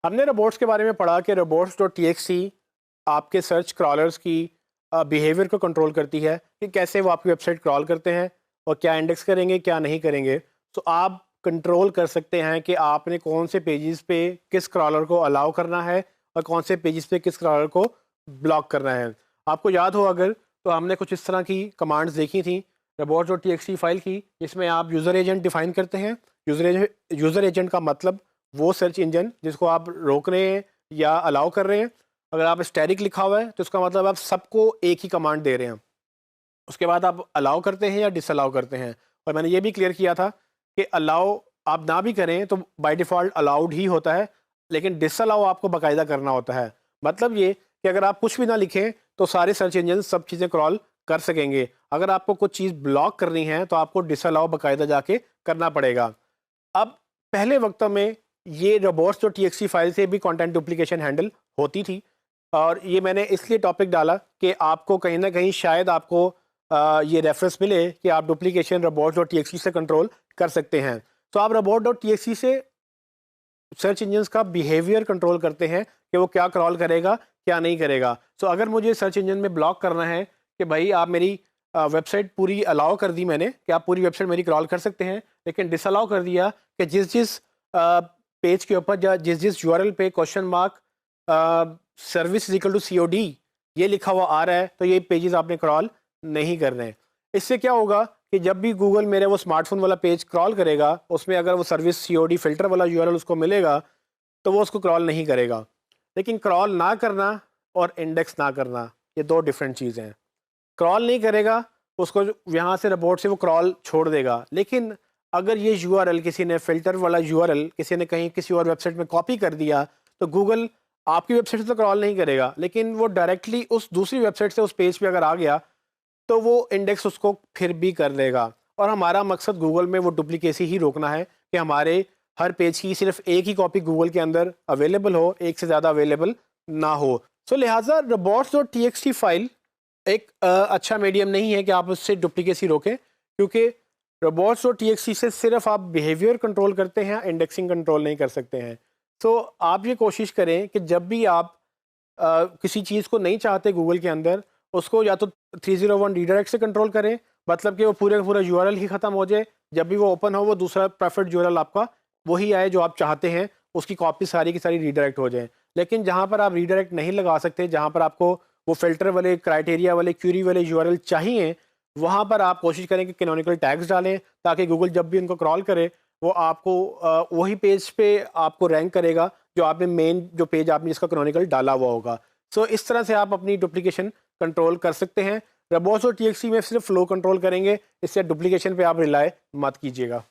हमने रोबोट्स के बारे में पढ़ा कि robots.txt आपके सर्च क्रॉलर्स की बिहेवियर को कंट्रोल करती है कि कैसे वो आपकी वेबसाइट क्रॉल करते हैं और क्या इंडेक्स करेंगे क्या नहीं करेंगे। तो आप कंट्रोल कर सकते हैं कि आपने कौन से पेजेस पे किस क्रॉलर को अलाउ करना है और कौन से पेजेस पे किस क्रॉलर को ब्लॉक करना है। आपको याद हो अगर, तो हमने कुछ इस तरह की कमांड्स देखी थी robots.txt फाइल की, जिसमें आप यूज़र एजेंट डिफाइन करते हैं। यूज़र एजेंट का मतलब वो सर्च इंजन जिसको आप रोक रहे हैं या अलाउ कर रहे हैं। अगर आप स्टैटिक लिखा हुआ है तो उसका मतलब आप सबको एक ही कमांड दे रहे हैं। उसके बाद आप अलाउ करते हैं या डिसअलाउ करते हैं। और मैंने ये भी क्लियर किया था कि अलाउ आप ना भी करें तो बाय डिफ़ॉल्ट अलाउड ही होता है, लेकिन डिसअलाउ आपको बाकायदा करना होता है। मतलब ये कि अगर आप कुछ भी ना लिखें तो सारे सर्च इंजन सब चीज़ें क्रॉल कर सकेंगे। अगर आपको कुछ चीज़ ब्लॉक करनी है तो आपको डिसअलाउ बाकायदा जाके करना पड़ेगा। अब पहले वक्तों में ये robots.txt फाइल से भी कंटेंट डुप्लीकेशन हैंडल होती थी, और ये मैंने इसलिए टॉपिक डाला कि आपको कहीं ना कहीं शायद आपको ये रेफरेंस मिले कि आप डुप्लीकेशन robots.txt से कंट्रोल कर सकते हैं। तो आप robots.txt से सर्च इंजन्स का बिहेवियर कंट्रोल करते हैं कि वो क्या क्रॉल करेगा क्या नहीं करेगा। सो अगर मुझे सर्च इंजन में ब्लॉक करना है कि भाई आप मेरी वेबसाइट पूरी अलाउ कर दी मैंने कि आप पूरी वेबसाइट मेरी क्रॉल कर सकते हैं, लेकिन डिसअलाउ कर दिया कि जिस जिस पेज के ऊपर या जिस जिस यूआरएल पे question mark service is equal to COD ये लिखा हुआ आ रहा है तो ये पेजेस आपने क्रॉल नहीं करने हैं। इससे क्या होगा कि जब भी गूगल मेरे वो स्मार्टफोन वाला पेज क्रॉल करेगा उसमें अगर वो सर्विस COD फिल्टर वाला यूआरएल उसको मिलेगा तो वो उसको क्रॉल नहीं करेगा। लेकिन क्रॉल ना करना और इंडेक्स ना करना ये दो डिफरेंट चीज़ें हैं। क्रॉल नहीं करेगा, उसको यहाँ से रिपोर्ट से वो क्रॉल छोड़ देगा। लेकिन अगर ये यूआरएल किसी ने फिल्टर वाला यूआरएल किसी ने कहीं किसी और वेबसाइट में कॉपी कर दिया तो गूगल आपकी वेबसाइट से तो क्रॉल नहीं करेगा, लेकिन वो डायरेक्टली उस दूसरी वेबसाइट से उस पेज पे अगर आ गया तो वो इंडेक्स उसको फिर भी कर लेगा। और हमारा मकसद गूगल में वो डुप्लीकेसी ही रोकना है कि हमारे हर पेज की सिर्फ एक ही कॉपी गूगल के अंदर अवेलेबल हो, एक से ज़्यादा अवेलेबल ना हो। सो लिहाजा robots.txt फाइल एक अच्छा मीडियम नहीं है कि आप उससे डुप्लीकेसी रोकें, क्योंकि robots.txt से सिर्फ आप बिहेवियर कंट्रोल करते हैं, इंडेक्सिंग कंट्रोल नहीं कर सकते हैं। तो आप ये कोशिश करें कि जब भी आप किसी चीज़ को नहीं चाहते गूगल के अंदर, उसको या तो 301 रीडायरेक्ट से कंट्रोल करें, मतलब कि वो पूरे का पूरा यूआरएल ही ख़त्म हो जाए। जब भी वो ओपन हो वो दूसरा प्रेफर्ड यूआरएल आपका वही आए जो आप चाहते हैं, उसकी कॉपी सारी की सारी रीडायरेक्ट हो जाए। लेकिन जहाँ पर आप रीडायरेक्ट नहीं लगा सकते, जहाँ पर आपको वो फ़िल्टर वाले, क्राइटेरिया वाले, क्यूरी वाले यूआरएल चाहिए, वहाँ पर आप कोशिश करें कि कैनोनिकल टैग्स डालें, ताकि गूगल जब भी उनको क्रॉल करे वो आपको वही पेज पे आपको रैंक करेगा जो आपने मेन जो पेज आपने इसका कैनोनिकल डाला हुआ होगा। सो इस तरह से आप अपनी डुप्लीकेशन कंट्रोल कर सकते हैं। robots.txt में सिर्फ फ्लो कंट्रोल करेंगे, इससे डुप्लीकेशन पे आप रिलाय मत कीजिएगा।